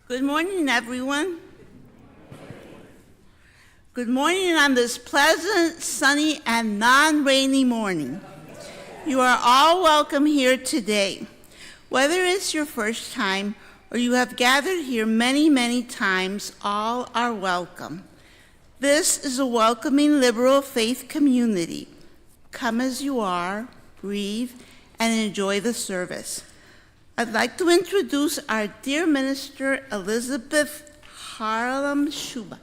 Good morning, everyone. Good morning on this pleasant, sunny, and non-rainy morning. You are all welcome here today. Whether it's your first time or you have gathered here many, many times, all are welcome. This is a welcoming liberal faith community. Come as you are, breathe, and enjoy the service. I'd like to introduce our dear minister, Elizabeth Haralam Shuba.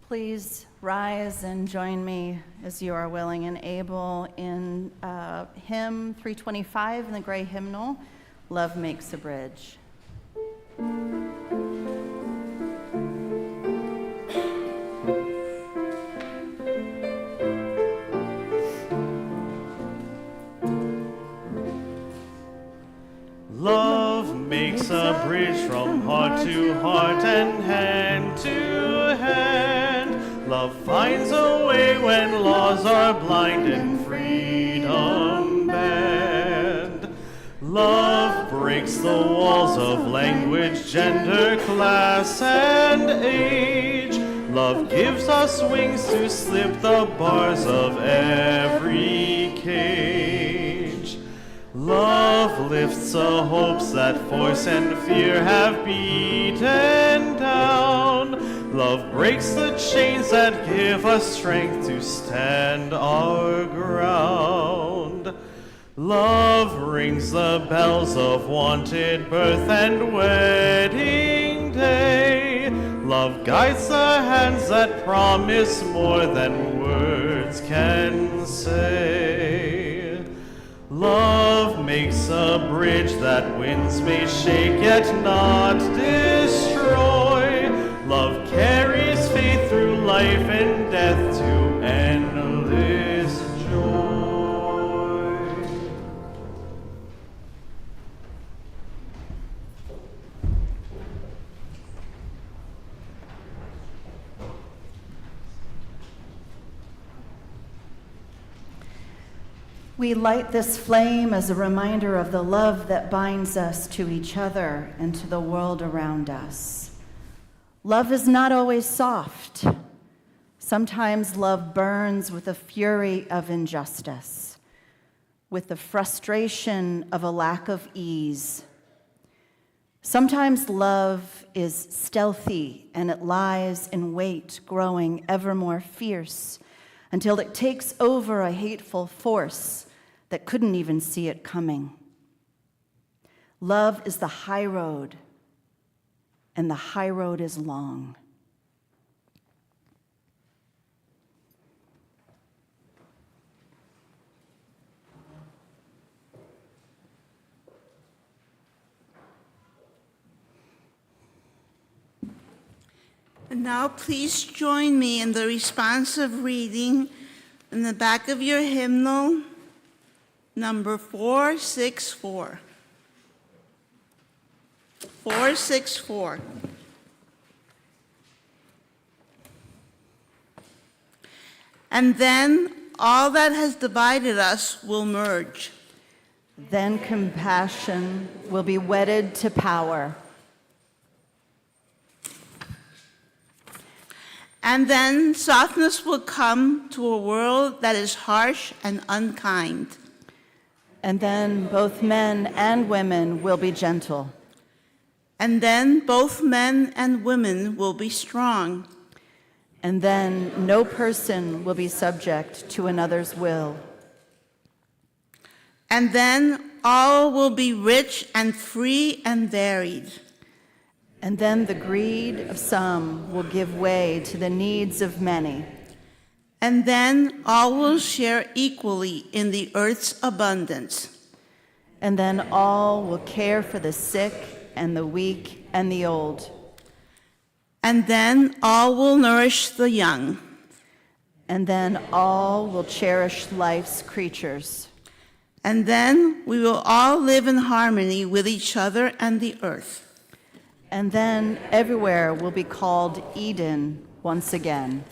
Please rise and join me as you are willing and able in hymn 325 in the gray hymnal, Love Makes a Bridge. Love makes a bridge from heart to heart and hand to hand. Love finds a way when laws are blind and freedom banned. Love breaks the walls of language, gender, class, and age. Love gives us wings to slip the bars of every cage. Love lifts the hopes that force and fear have beaten down. Love breaks the chains that give us strength to stand our ground. Love rings the bells of wanted birth and wedding day. Love guides the hands that promise more than words can say. Love makes a bridge that winds may shake yet not destroy. Love carries faith through life and death to endless joy. We light this flame as a reminder of the love that binds us to each other and to the world around us. Love is not always soft. Sometimes love burns with the fury of injustice, with the frustration of a lack of ease. Sometimes love is stealthy and it lies in wait, growing ever more fierce until it takes over a hateful force that couldn't even see it coming. Love is the high road, and the high road is long. And now please join me in the responsive reading in the back of your hymnal, number 464. 464. And then all that has divided us will merge. Then compassion will be wedded to power. And then softness will come to a world that is harsh and unkind. And then both men and women will be gentle. And then both men and women will be strong. And then no person will be subject to another's will. And then all will be rich and free and varied. And then the greed of some will give way to the needs of many. And then all will share equally in the earth's abundance. And then all will care for the sick and the weak and the old. And then all will nourish the young. And then all will cherish life's creatures. And then we will all live in harmony with each other and the earth. And then everywhere will be called Eden once again.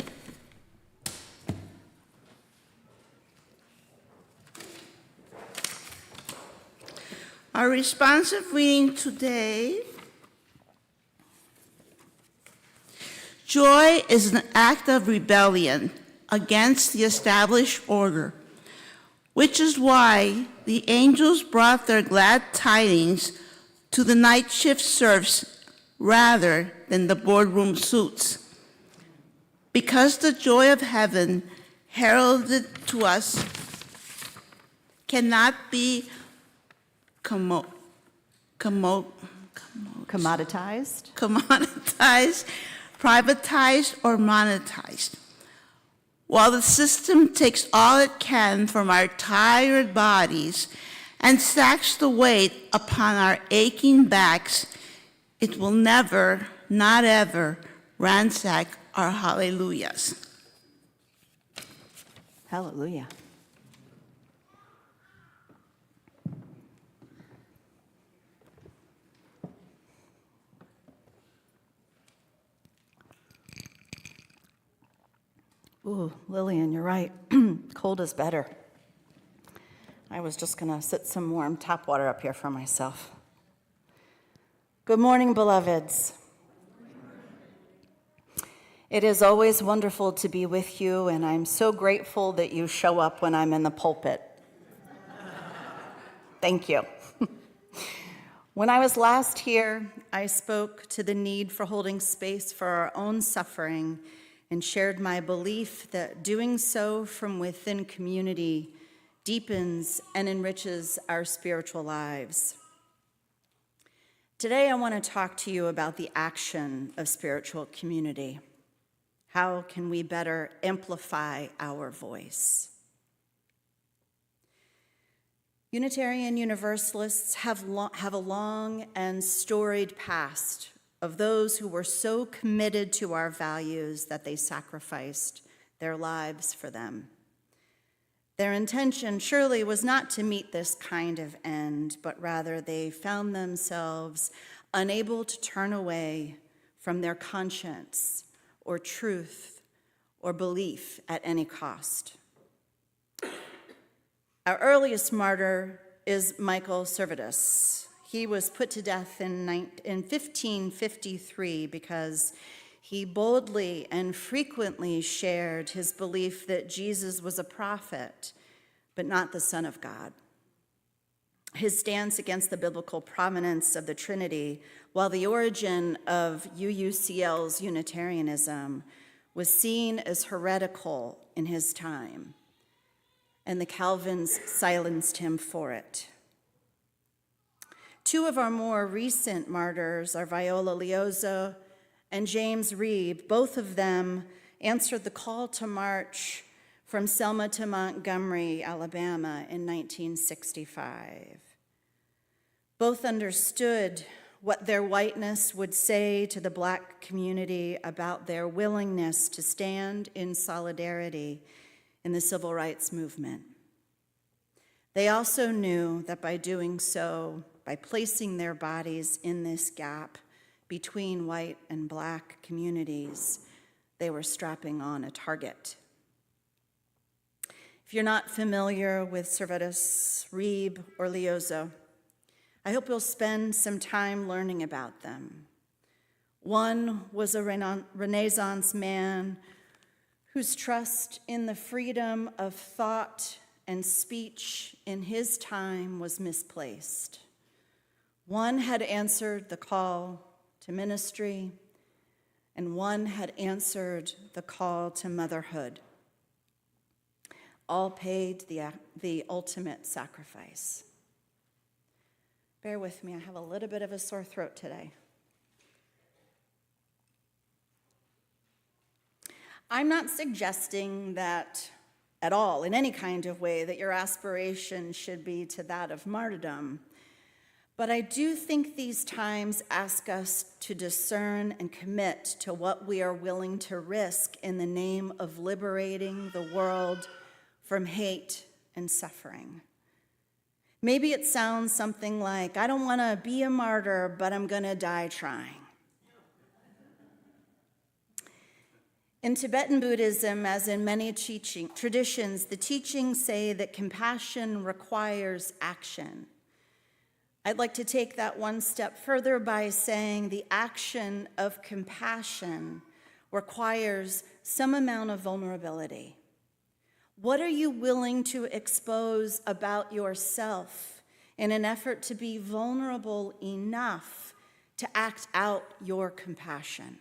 Our responsive reading today: joy is an act of rebellion against the established order, which is why the angels brought their glad tidings to the night shift serfs rather than the boardroom suits. Because the joy of heaven heralded to us cannot be Commoditized? commoditized, privatized, or monetized. While the system takes all it can from our tired bodies and stacks the weight upon our aching backs, it will never, not ever, ransack our hallelujahs. Hallelujah. Ooh, Lillian, you're right. Cold is better. I was just going to sit some warm tap water up here for myself. Good morning, beloveds. It is always wonderful to be with you, and I'm so grateful that you show up when I'm in the pulpit. Thank you. When I was last here, I spoke to the need for holding space for our own suffering and shared my belief that doing so from within community deepens and enriches our spiritual lives. Today, I want to talk to you about the action of spiritual community. How can we better amplify our voice? Unitarian Universalists have a long and storied past of those who were so committed to our values that they sacrificed their lives for them. Their intention surely was not to meet this kind of end, but rather they found themselves unable to turn away from their conscience or truth or belief at any cost. Our earliest martyr is Michael Servetus. He was put to death in 1553 because he boldly and frequently shared his belief that Jesus was a prophet, but not the Son of God. His stance against the biblical prominence of the Trinity, while the origin of UUCL's Unitarianism was seen as heretical in his time, and the Calvins silenced him for it. Two of our more recent martyrs are Viola Liuzzo and James Reeb. Both of them answered the call to march from Selma to Montgomery, Alabama in 1965. Both understood what their whiteness would say to the Black community about their willingness to stand in solidarity in the civil rights movement. They also knew that by doing so, by placing their bodies in this gap between white and Black communities, they were strapping on a target. If you're not familiar with Servetus, Reeb, or Liuzzo, I hope you'll spend some time learning about them. One was a Renaissance man whose trust in the freedom of thought and speech in his time was misplaced. One had answered the call to ministry, and one had answered the call to motherhood. All paid the ultimate sacrifice. Bear with me, I have a little bit of a sore throat today. I'm not suggesting that at all, in any kind of way, that your aspiration should be to that of martyrdom. But I do think these times ask us to discern and commit to what we are willing to risk in the name of liberating the world from hate and suffering. Maybe it sounds something like, I don't want to be a martyr, but I'm going to die trying. In Tibetan Buddhism, as in many traditions, the teachings say that compassion requires action. I'd like to take that one step further by saying the action of compassion requires some amount of vulnerability. What are you willing to expose about yourself in an effort to be vulnerable enough to act out your compassion?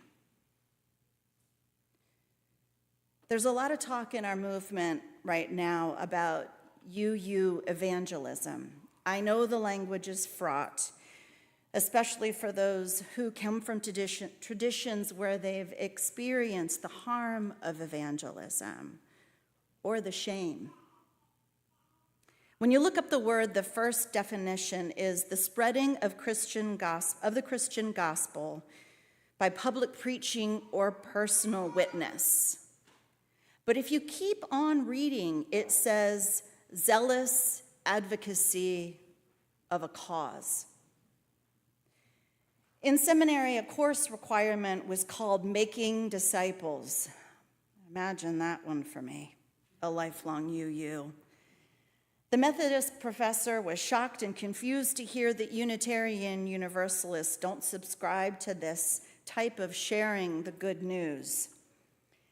There's a lot of talk in our movement right now about UU evangelism. I know the language is fraught, especially for those who come from traditions where they've experienced the harm of evangelism or the shame. When you look up the word, the first definition is the spreading of the Christian gospel by public preaching or personal witness. But if you keep on reading, it says zealous advocacy of a cause. In seminary, a course requirement was called Making Disciples. Imagine that one for me, a lifelong UU. The Methodist professor was shocked and confused to hear that Unitarian Universalists don't subscribe to this type of sharing the good news.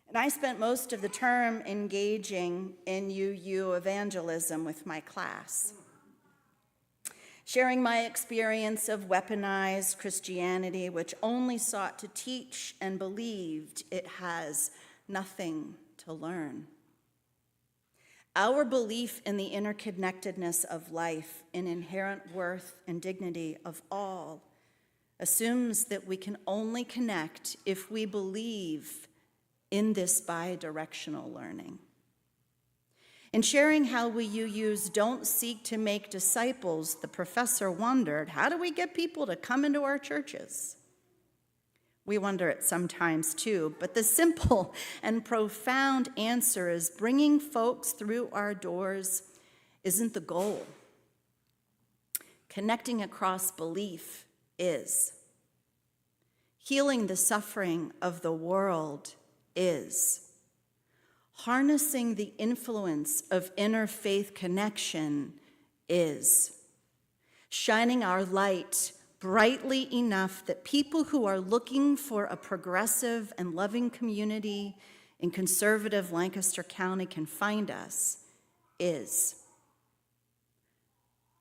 And I spent most of the term engaging in UU evangelism with my class, sharing my experience of weaponized Christianity, which only sought to teach and believed it has nothing to learn. Our belief in the interconnectedness of life, in inherent worth and dignity of all, assumes that we can only connect if we believe in this bi-directional learning. In sharing how we UUs don't seek to make disciples, the professor wondered, how do we get people to come into our churches? We wonder it sometimes too, but the simple and profound answer is bringing folks through our doors isn't the goal. Connecting across belief is. Healing the suffering of the world is. Harnessing the influence of interfaith connection is. Shining our light brightly enough that people who are looking for a progressive and loving community in conservative Lancaster County can find us is.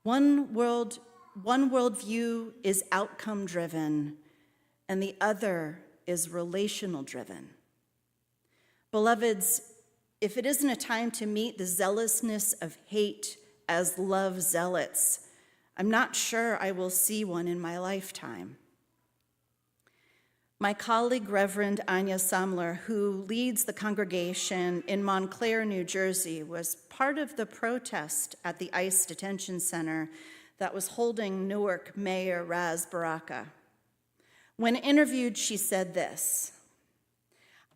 One worldview is outcome-driven, and the other is relational-driven. Beloveds, if it isn't a time to meet the zealousness of hate as love zealots, I'm not sure I will see one in my lifetime. My colleague, Reverend Anya Samler, who leads the congregation in Montclair, New Jersey, was part of the protest at the ICE detention center that was holding Newark Mayor Raz Baraka. When interviewed, she said this: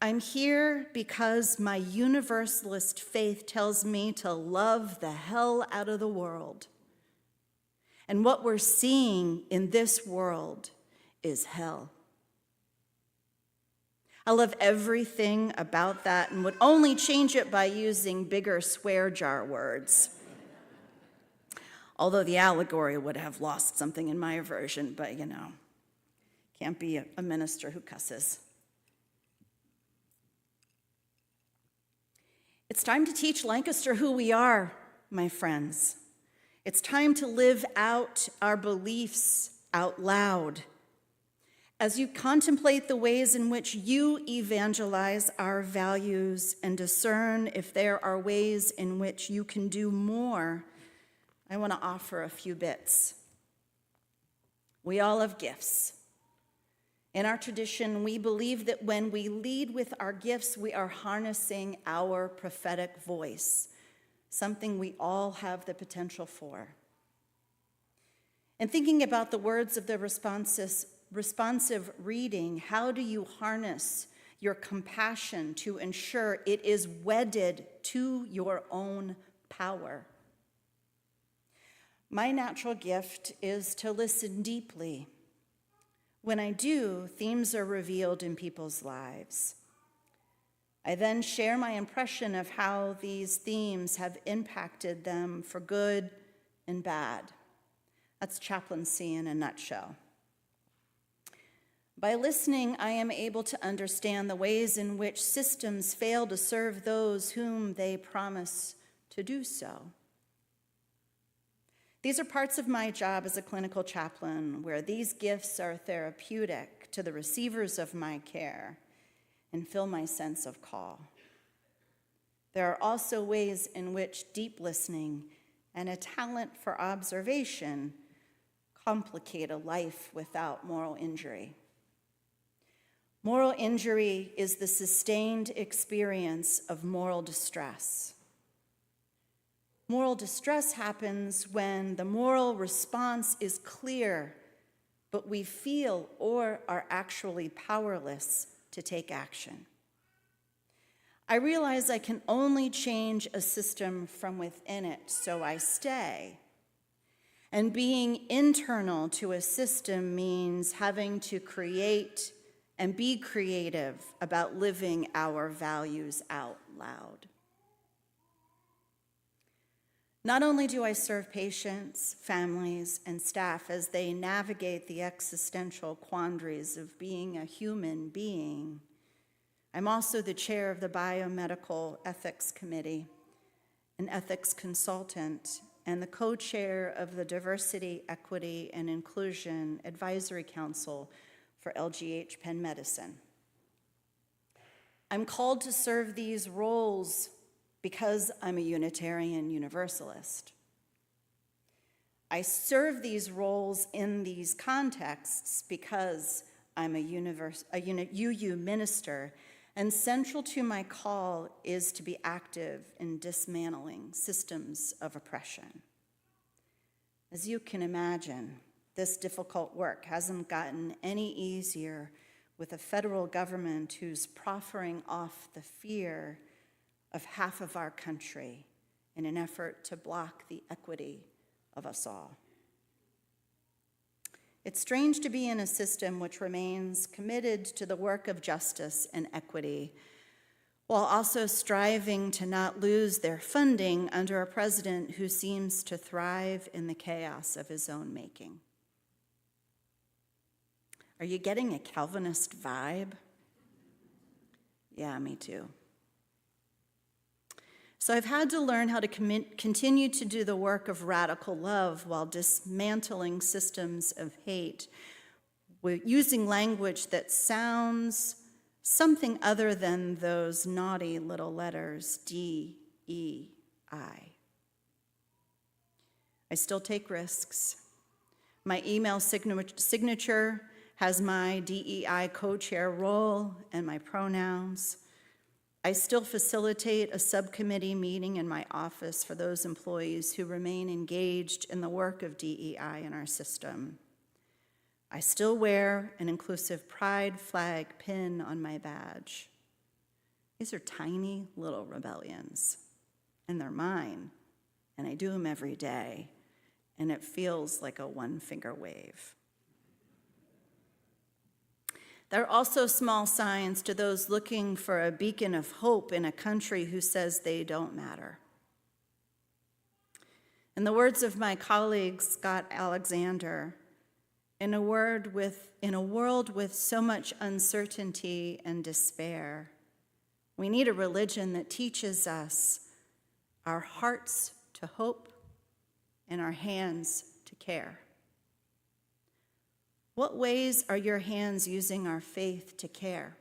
"I'm here because my Universalist faith tells me to love the hell out of the world. And what we're seeing in this world is hell." I love everything about that and would only change it by using bigger swear jar words. Although the allegory would have lost something in my version, but can't be a minister who cusses. It's time to teach Lancaster who we are, my friends. It's time to live out our beliefs out loud. As you contemplate the ways in which you evangelize our values and discern if there are ways in which you can do more, I want to offer a few bits. We all have gifts. In our tradition, we believe that when we lead with our gifts, we are harnessing our prophetic voice, something we all have the potential for. And thinking about the words of the responsive reading, how do you harness your compassion to ensure it is wedded to your own power? My natural gift is to listen deeply. When I do, themes are revealed in people's lives. I then share my impression of how these themes have impacted them for good and bad. That's chaplaincy in a nutshell. By listening, I am able to understand the ways in which systems fail to serve those whom they promise to do so. These are parts of my job as a clinical chaplain where these gifts are therapeutic to the receivers of my care and fill my sense of call. There are also ways in which deep listening and a talent for observation complicate a life without moral injury. Moral injury is the sustained experience of moral distress. Moral distress happens when the moral response is clear, but we feel or are actually powerless to take action. I realize I can only change a system from within it, so I stay. And being internal to a system means having to create and be creative about living our values out loud. Not only do I serve patients, families, and staff as they navigate the existential quandaries of being a human being, I'm also the chair of the Biomedical Ethics Committee, an ethics consultant, and the co-chair of the Diversity, Equity, and Inclusion Advisory Council for LGH Penn Medicine. I'm called to serve these roles because I'm a Unitarian Universalist. I serve these roles in these contexts because I'm a UU minister, and central to my call is to be active in dismantling systems of oppression. As you can imagine, this difficult work hasn't gotten any easier with a federal government who's proffering off the fear of half of our country in an effort to block the equity of us all. It's strange to be in a system which remains committed to the work of justice and equity, while also striving to not lose their funding under a president who seems to thrive in the chaos of his own making. Are you getting a Calvinist vibe? Yeah, me too. So I've had to learn how to continue to do the work of radical love while dismantling systems of hate, using language that sounds something other than those naughty little letters, D-E-I. I still take risks. My email signature has my DEI co-chair role and my pronouns. I still facilitate a subcommittee meeting in my office for those employees who remain engaged in the work of DEI in our system. I still wear an inclusive pride flag pin on my badge. These are tiny little rebellions, and they're mine, and I do them every day, and it feels like a one-finger wave. There are also small signs to those looking for a beacon of hope in a country who says they don't matter. In the words of my colleague, Scott Alexander, in a world with so much uncertainty and despair, we need a religion that teaches us our hearts to hope and our hands to care. What ways are your hands using our faith to care?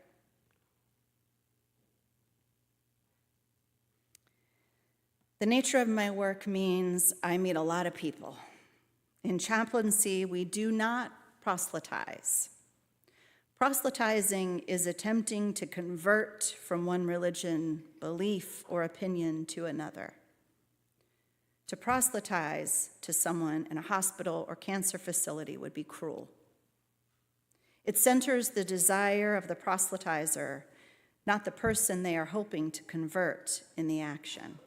The nature of my work means I meet a lot of people. In chaplaincy, we do not proselytize. Proselytizing is attempting to convert from one religion, belief, or opinion to another. To proselytize to someone in a hospital or cancer facility would be cruel. It centers the desire of the proselytizer, not the person they are hoping to convert in the action.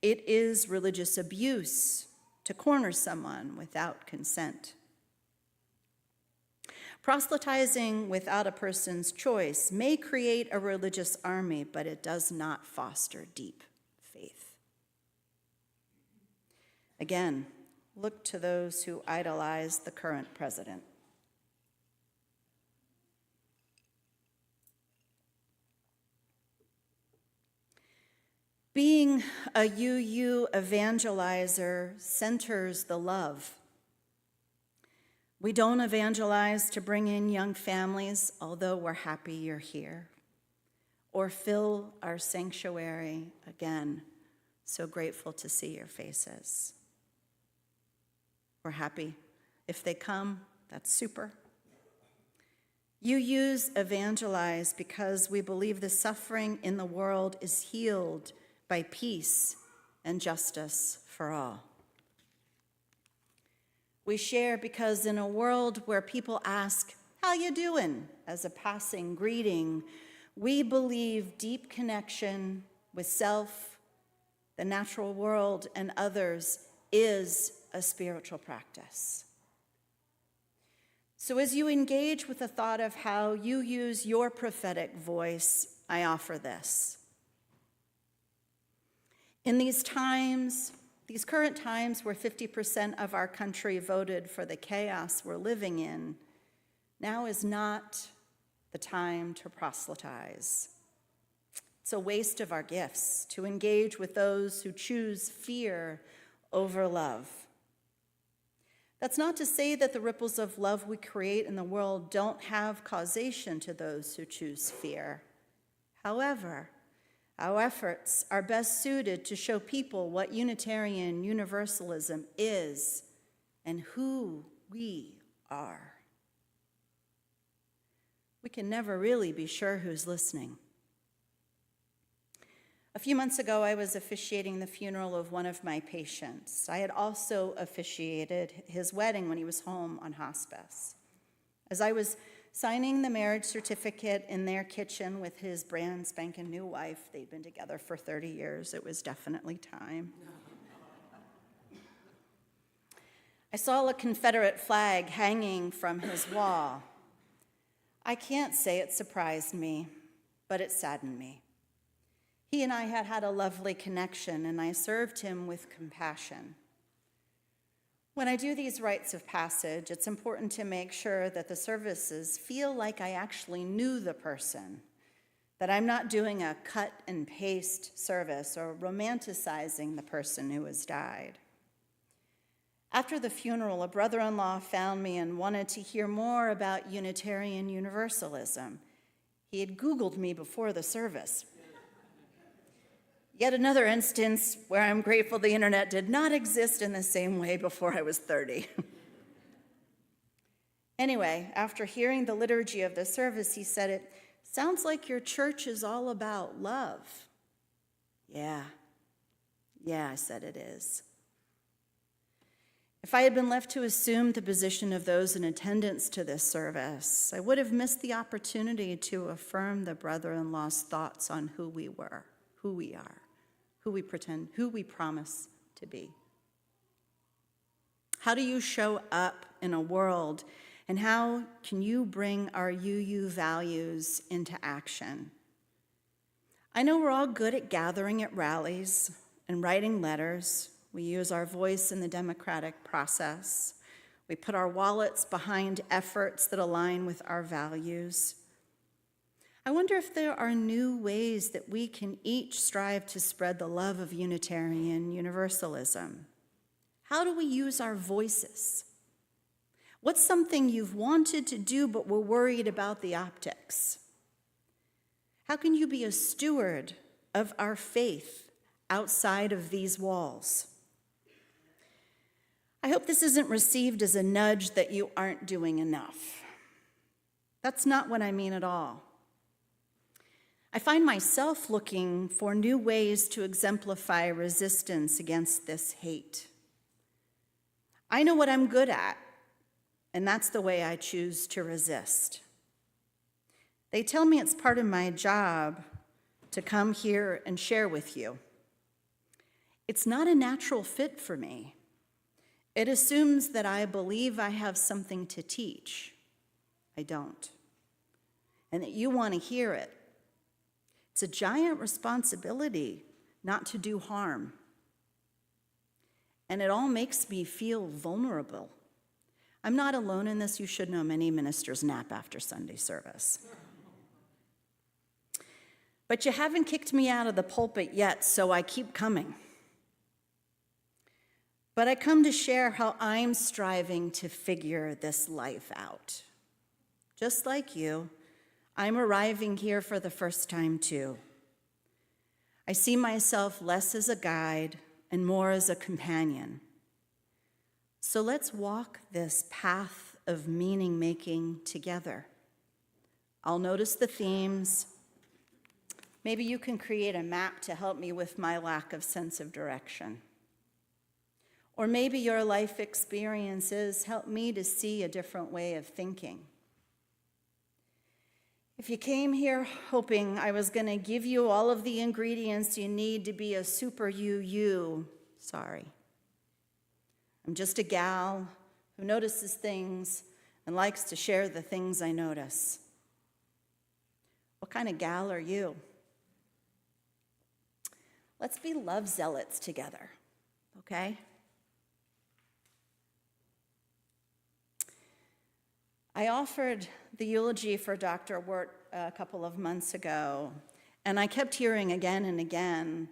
It is religious abuse to corner someone without consent. Proselytizing without a person's choice may create a religious army, but it does not foster deep faith. Again, look to those who idolize the current president. Being a UU evangelizer centers the love. We don't evangelize to bring in young families, although we're happy you're here, or fill our sanctuary again. So grateful to see your faces. We're happy. If they come, that's super. UUs evangelize because we believe the suffering in the world is healed by peace and justice for all. We share because in a world where people ask, "How you doing?" as a passing greeting, we believe deep connection with self, the natural world, and others is a spiritual practice. So as you engage with the thought of how you use your prophetic voice, I offer this. In these current times where 50% of our country voted for the chaos we're living in, now is not the time to proselytize. It's a waste of our gifts to engage with those who choose fear over love. That's not to say that the ripples of love we create in the world don't have causation to those who choose fear. However, our efforts are best suited to show people what Unitarian Universalism is and who we are. We can never really be sure who's listening. A few months ago, I was officiating the funeral of one of my patients. I had also officiated his wedding when he was home on hospice. As I was signing the marriage certificate in their kitchen with his brand spanking new wife, they'd been together for 30 years, it was definitely time. I saw a Confederate flag hanging from his wall. I can't say it surprised me, but it saddened me. He and I had had a lovely connection, and I served him with compassion. When I do these rites of passage, it's important to make sure that the services feel like I actually knew the person, that I'm not doing a cut and paste service or romanticizing the person who has died. After the funeral, a brother-in-law found me and wanted to hear more about Unitarian Universalism. He had Googled me before the service. Yet another instance where I'm grateful the internet did not exist in the same way before I was 30. Anyway, after hearing the liturgy of the service, he said, "It sounds like your church is all about love." Yeah, I said it is. If I had been left to assume the position of those in attendance to this service, I would have missed the opportunity to affirm the brother-in-law's thoughts on who we were, who we are, who we pretend, who we promise to be. How do you show up in a world, and how can you bring our UU values into action? I know we're all good at gathering at rallies and writing letters. We use our voice in the democratic process. We put our wallets behind efforts that align with our values. I wonder if there are new ways that we can each strive to spread the love of Unitarian Universalism. How do we use our voices? What's something you've wanted to do but were worried about the optics? How can you be a steward of our faith outside of these walls? I hope this isn't received as a nudge that you aren't doing enough. That's not what I mean at all. I find myself looking for new ways to exemplify resistance against this hate. I know what I'm good at, and that's the way I choose to resist. They tell me it's part of my job to come here and share with you. It's not a natural fit for me. It assumes that I believe I have something to teach. I don't. And that you want to hear it. It's a giant responsibility not to do harm. And it all makes me feel vulnerable. I'm not alone in this. You should know many ministers nap after Sunday service. But you haven't kicked me out of the pulpit yet, so I keep coming. But I come to share how I'm striving to figure this life out. Just like you, I'm arriving here for the first time too. I see myself less as a guide and more as a companion. So let's walk this path of meaning making together. I'll notice the themes. Maybe you can create a map to help me with my lack of sense of direction. Or maybe your life experiences help me to see a different way of thinking. If you came here hoping I was going to give you all of the ingredients you need to be a super you, sorry. I'm just a gal who notices things and likes to share the things I notice. What kind of gal are you? Let's be love zealots together, okay? I offered the eulogy for Dr. Wirt a couple of months ago, and I kept hearing again and again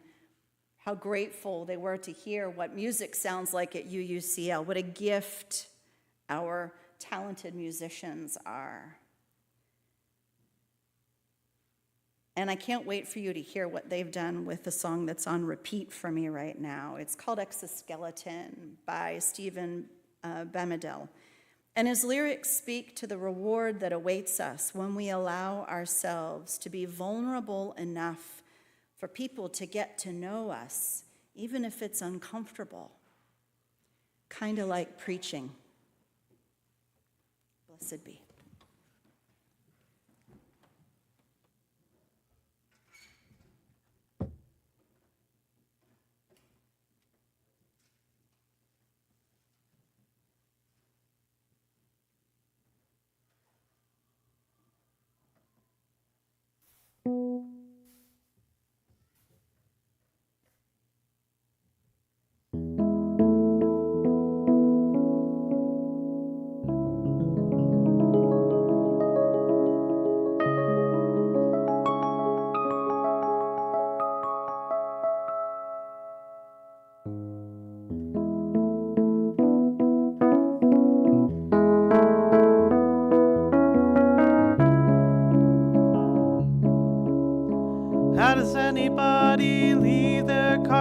how grateful they were to hear what music sounds like at UUCL, what a gift our talented musicians are. And I can't wait for you to hear what they've done with the song that's on repeat for me right now. It's called Exoskeleton by Stephen Bamidel. And his lyrics speak to the reward that awaits us when we allow ourselves to be vulnerable enough for people to get to know us, even if it's uncomfortable. Kind of like preaching. Blessed be.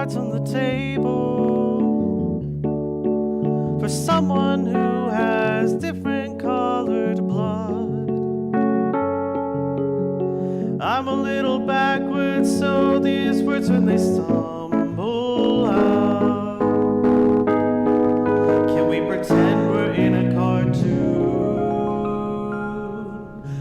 cards on the table for someone who has different colored blood. I'm a little backwards, so these words when they stumble out. Can we pretend we're in a cartoon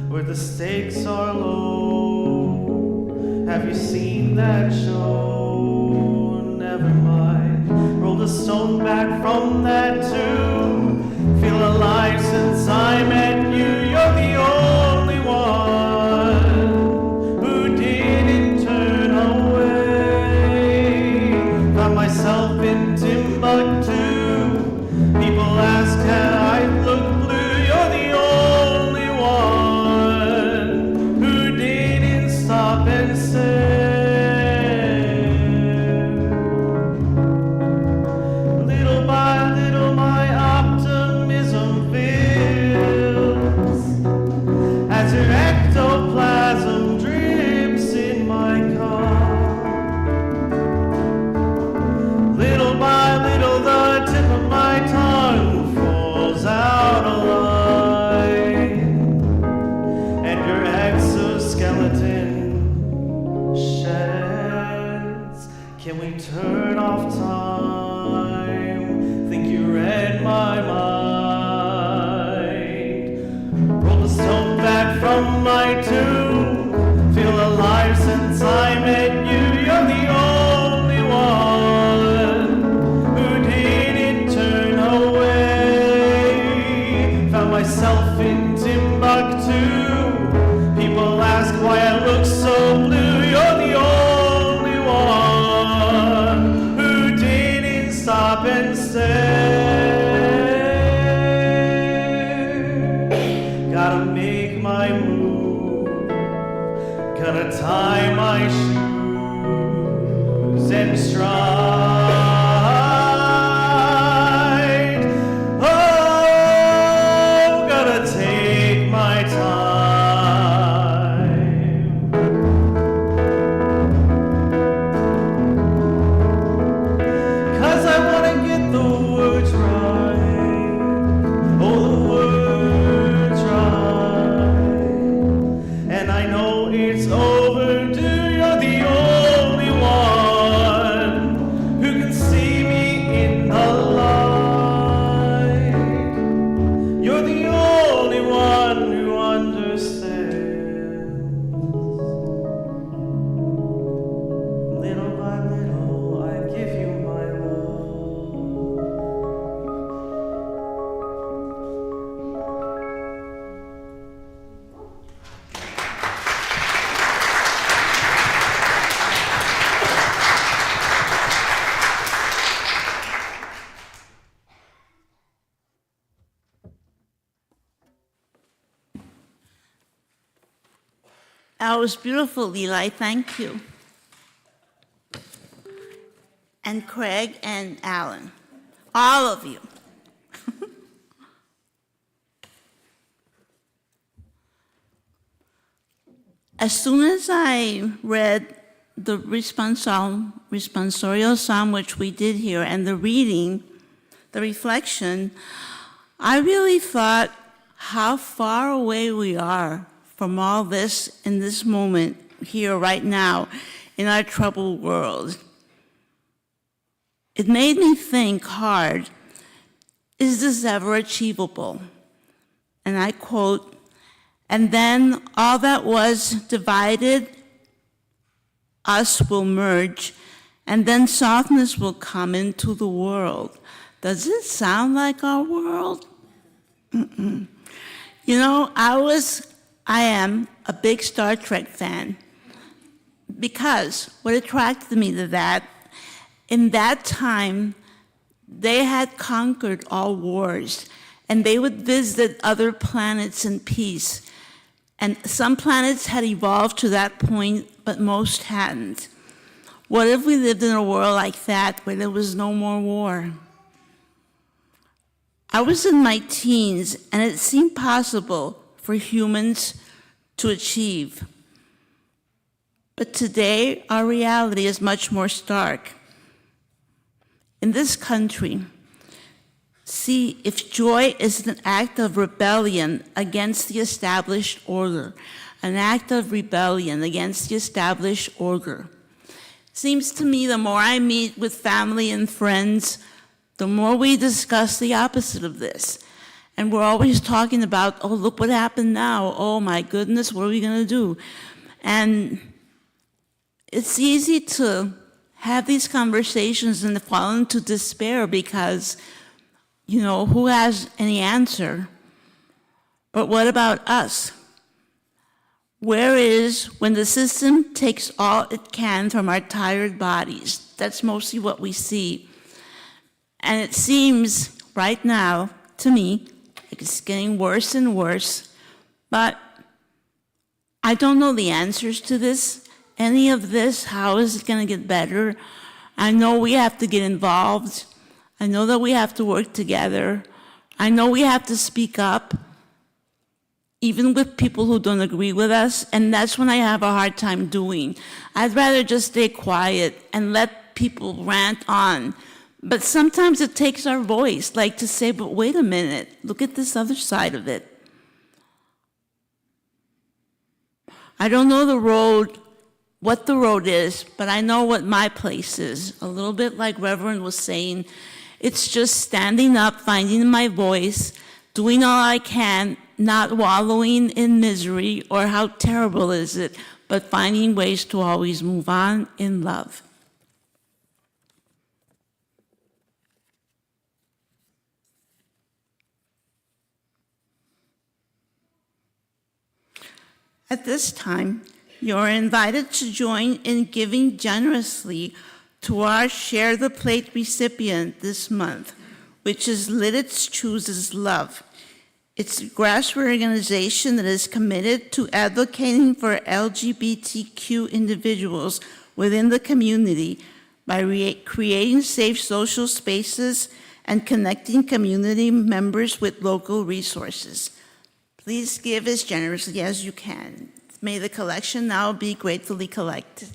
where the stakes are low? Have you seen that show? Never mind. Roll the stone back from that tomb. Feel alive since I met you. You're the only one who didn't turn away. Found myself in Timbuktu. People ask can I look blue. You're the only one who didn't stop and stare. Little by little my optimism fills as your ectoplasm drips in my car. Little by little the tip of my tongue falls out of line, and your exoskeleton sheds. Can we turn off time? Think you read my mind. Roll the stone back from my tomb. Feel alive since I met you. You're the only one who didn't turn away. Found myself in Timbuktu. People ask why I look so blue. You're the only one who didn't stop and stare. Gotta make my move. Gotta tie my shoes and stride. Oh, gotta take my time. 'Cause I wanna get the words right. Oh, the words right. And I know it's overdue. You're the only one who can see me in the light. You're the only one who understands. Little by little, I give you my love. That was beautiful, Eli. Thank you. And Craig and Alan, all of you. As soon as I read the responsorial psalm, which we did here, and the reading, the reflection, I really thought how far away we are from all this in this moment here right now in our troubled world. It made me think hard, is this ever achievable? And I quote, "And then all that was divided us will merge, and then softness will come into the world." Does it sound like our world? Mm-mm. You know, I am a big Star Trek fan, because what attracted me to that, in that time, they had conquered all wars, and they would visit other planets in peace. And some planets had evolved to that point, but most hadn't. What if we lived in a world like that, where there was no more war? I was in my teens, and it seemed possible for humans to achieve. But today, our reality is much more stark. in this country see if joy is an act of rebellion against the established order, an act of rebellion against the established order. Seems to me the more I meet with family and friends, the more we discuss the opposite of this. And we're always talking about, oh, look what happened now. Oh, my goodness, what are we going to do? And it's easy to have these conversations and fall into despair because, you know, who has any answer? But what about us? Where is when the system takes all it can from our tired bodies? That's mostly what we see. And it seems right now, to me, like it's getting worse and worse. But I don't know the answers to this. Any of this, how is it going to get better? I know we have to get involved. I know that we have to work together. I know we have to speak up, even with people who don't agree with us, and that's when I have a hard time doing. I'd rather just stay quiet and let people rant on. But sometimes it takes our voice, like to say, but wait a minute, look at this other side of it. I don't know the road, what the road is, but I know what my place is. A little bit like Reverend was saying, it's just standing up, finding my voice, doing all I can, not wallowing in misery or how terrible is it, but finding ways to always move on in love. At this time, you are invited to join in giving generously to our Share the Plate recipient this month, which is Lidditz Chooses Love. It's a grassroots organization that is committed to advocating for LGBTQ individuals within the community by creating safe social spaces and connecting community members with local resources. Please give as generously as you can. May the collection now be gratefully collected.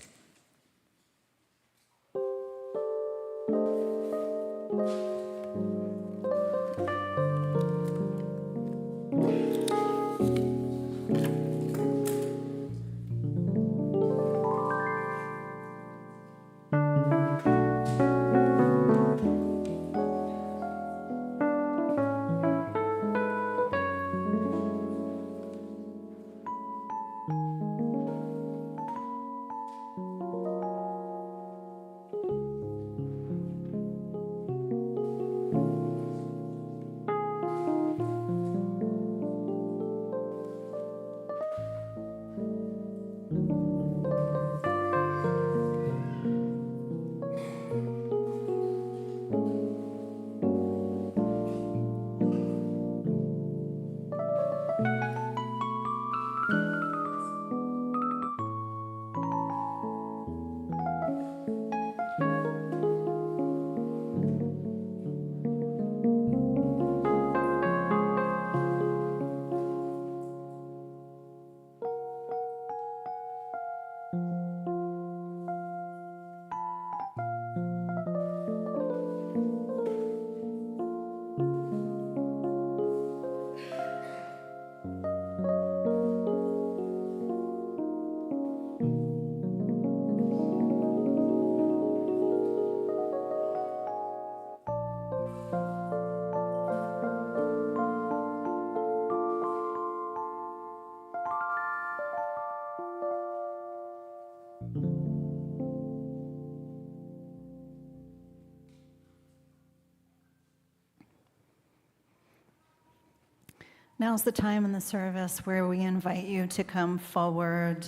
Now's the time in the service where we invite you to come forward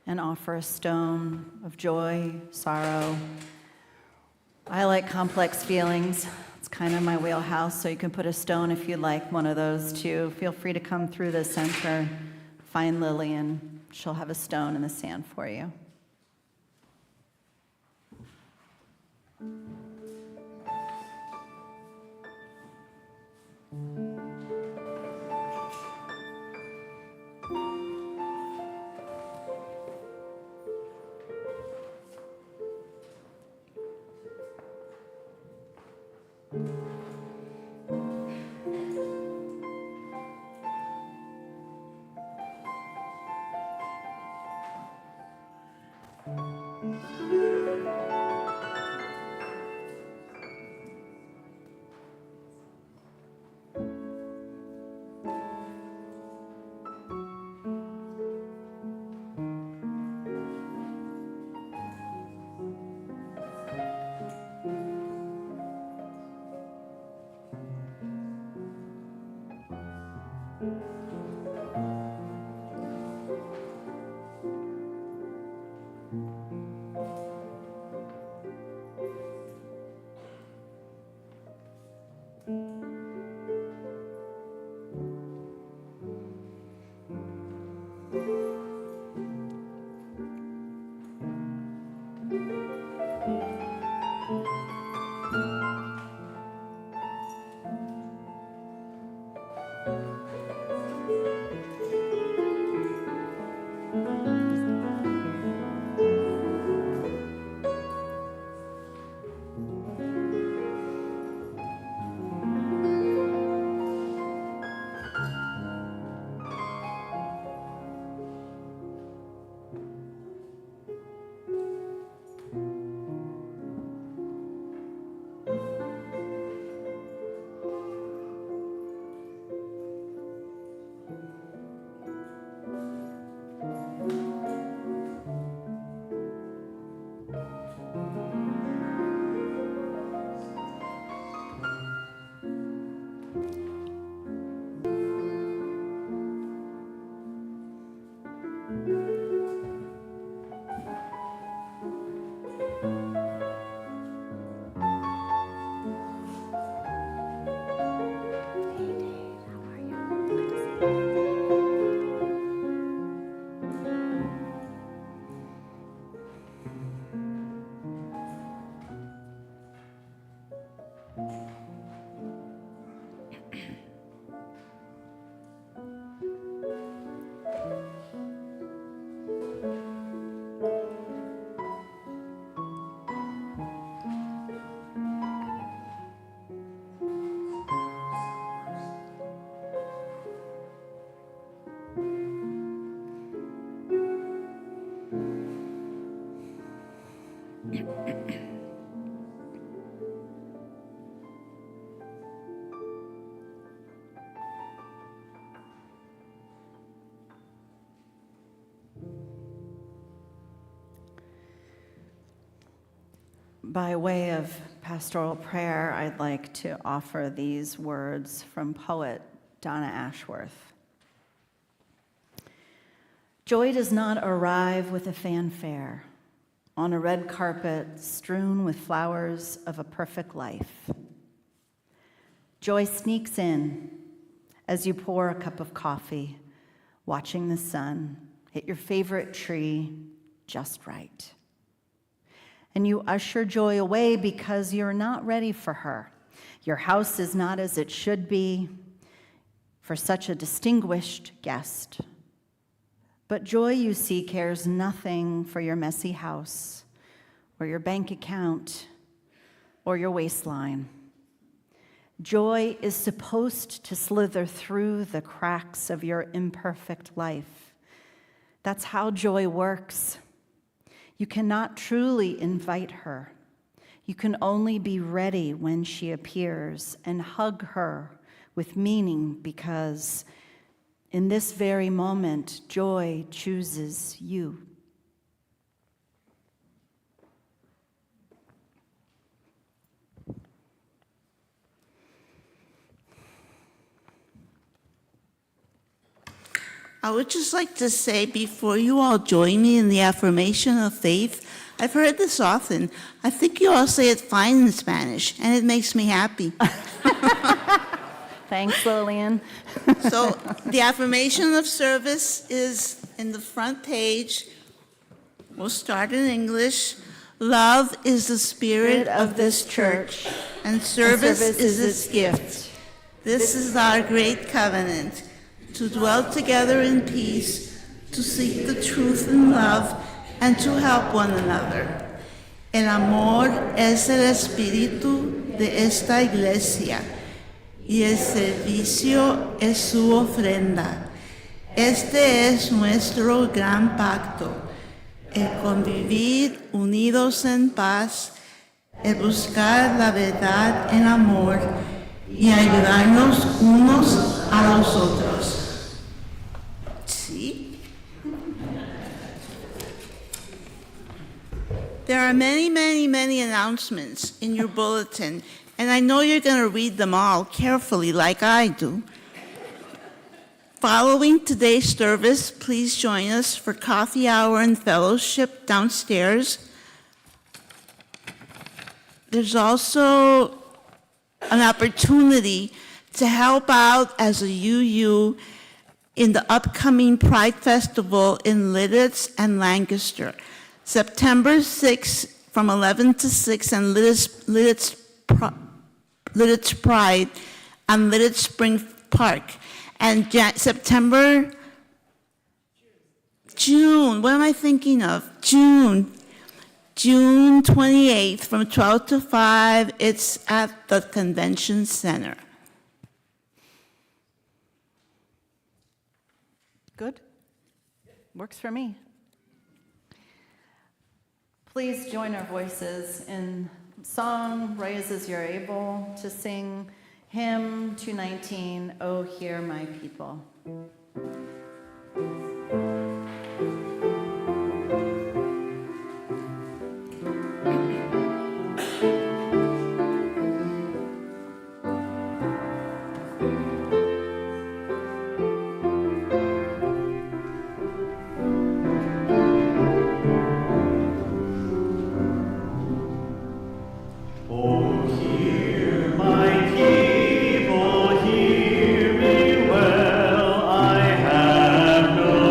and offer a stone of joy, sorrow. I like complex feelings. It's kind of my wheelhouse, so you can put a stone if you'd like one of those too. Feel free to come through the center, find Lillian. She'll have a stone in the sand for you. By way of pastoral prayer, I'd like to offer these words from poet Donna Ashworth. Joy does not arrive with a fanfare on a red carpet strewn with flowers of a perfect life. Joy sneaks in as you pour a cup of coffee, watching the sun hit your favorite tree just right. And you usher joy away because you're not ready for her. Your house is not as it should be for such a distinguished guest. But joy, you see, cares nothing for your messy house or your bank account or your waistline. Joy is supposed to slither through the cracks of your imperfect life. That's how joy works. You cannot truly invite her. You can only be ready when she appears and hug her with meaning, because in this very moment, joy chooses you. I would just like to say, before you all join me in the affirmation of faith, I've heard this often. I think you all say it fine in Spanish, and it makes me happy. Thanks, Lillian. So the affirmation of service is in the front page. We'll start in English. Love is the spirit of this church, and service is its gift. This is our great covenant, to dwell together in peace, to seek the truth in love, and to help one another. El amor es el espíritu de esta iglesia, y el servicio es su ofrenda. Este es nuestro gran pacto, el convivir unidos en paz, el buscar la verdad en amor y ayudarnos unos a los otros. See? There are many, many, many announcements in your bulletin, and I know you're going to read them all carefully like I do. Following today's service, please join us for coffee hour and fellowship downstairs. There's also an opportunity to help out as a UU in the upcoming Pride Festival in Lidditz and Lancaster. September 6th from 11 to 6 and Lidditz Pride and Lidditz Spring Park. And June, what am I thinking of? June 28th from 12 to 5, it's at the Convention Center. Good? Works for me. Please join our voices in song, Raise as You're Able, to sing hymn 219, Oh, Hear My People. Hear me well, I have no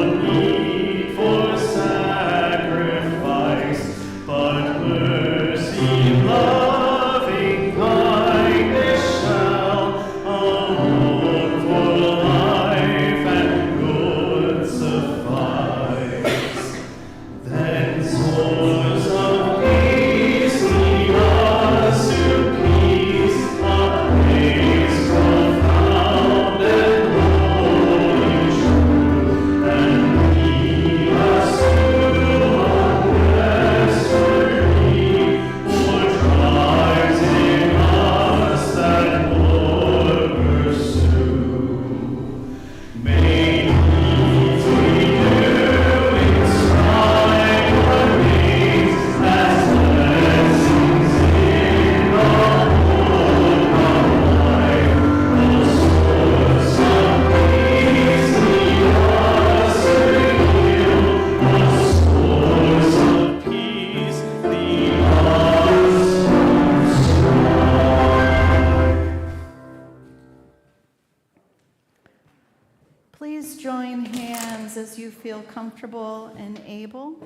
as you feel comfortable and able.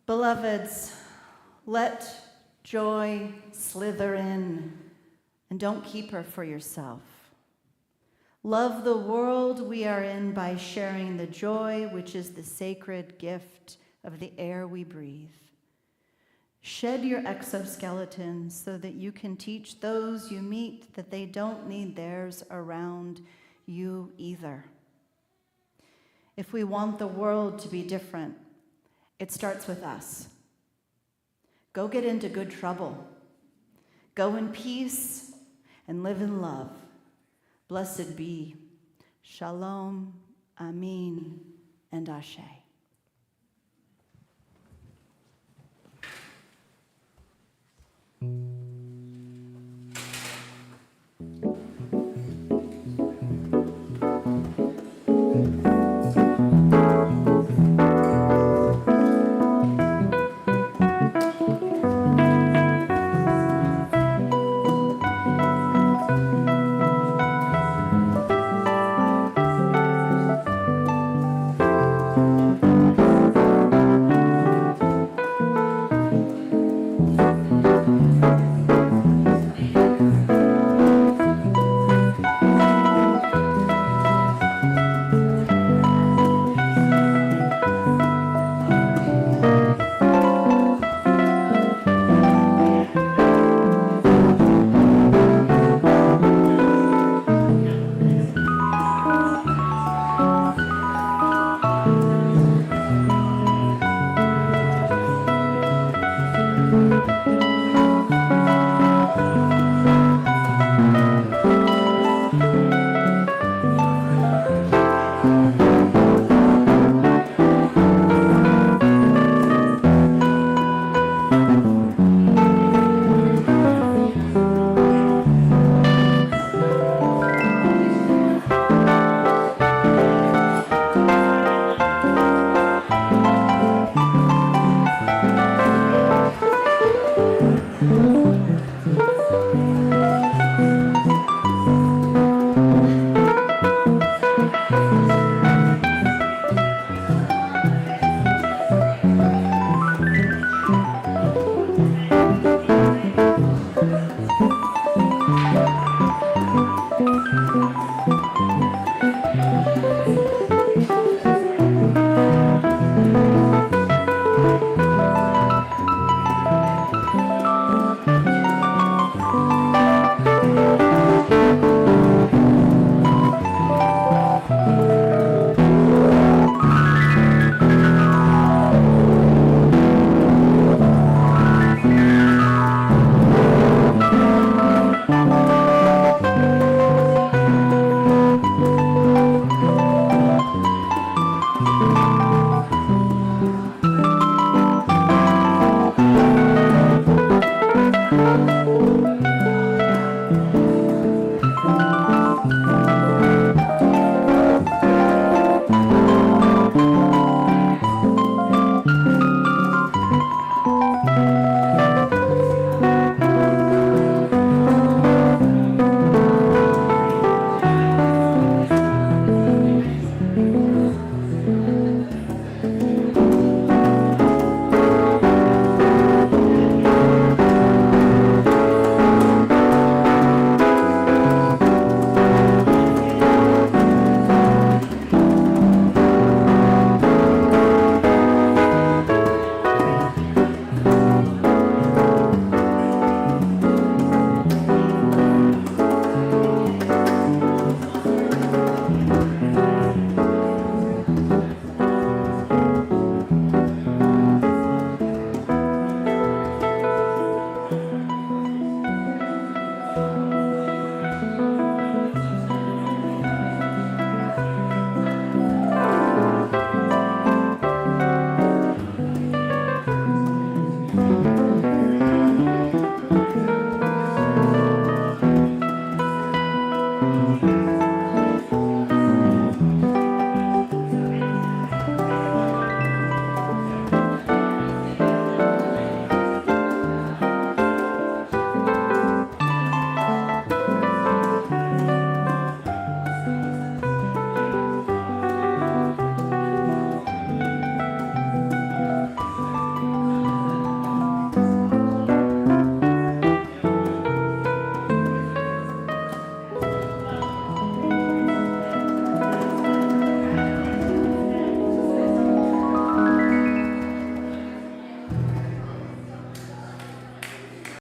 Beloveds, let joy slither in, and don't keep her for yourself. Love the world we are in by sharing the joy which is the sacred gift of the air we breathe. Shed your exoskeleton so that you can teach those you meet that they don't need theirs around you either. If we want the world to be different, it starts with us. Go get into good trouble. Go in peace and live in love. Blessed be. Shalom, Amen, and Ashe.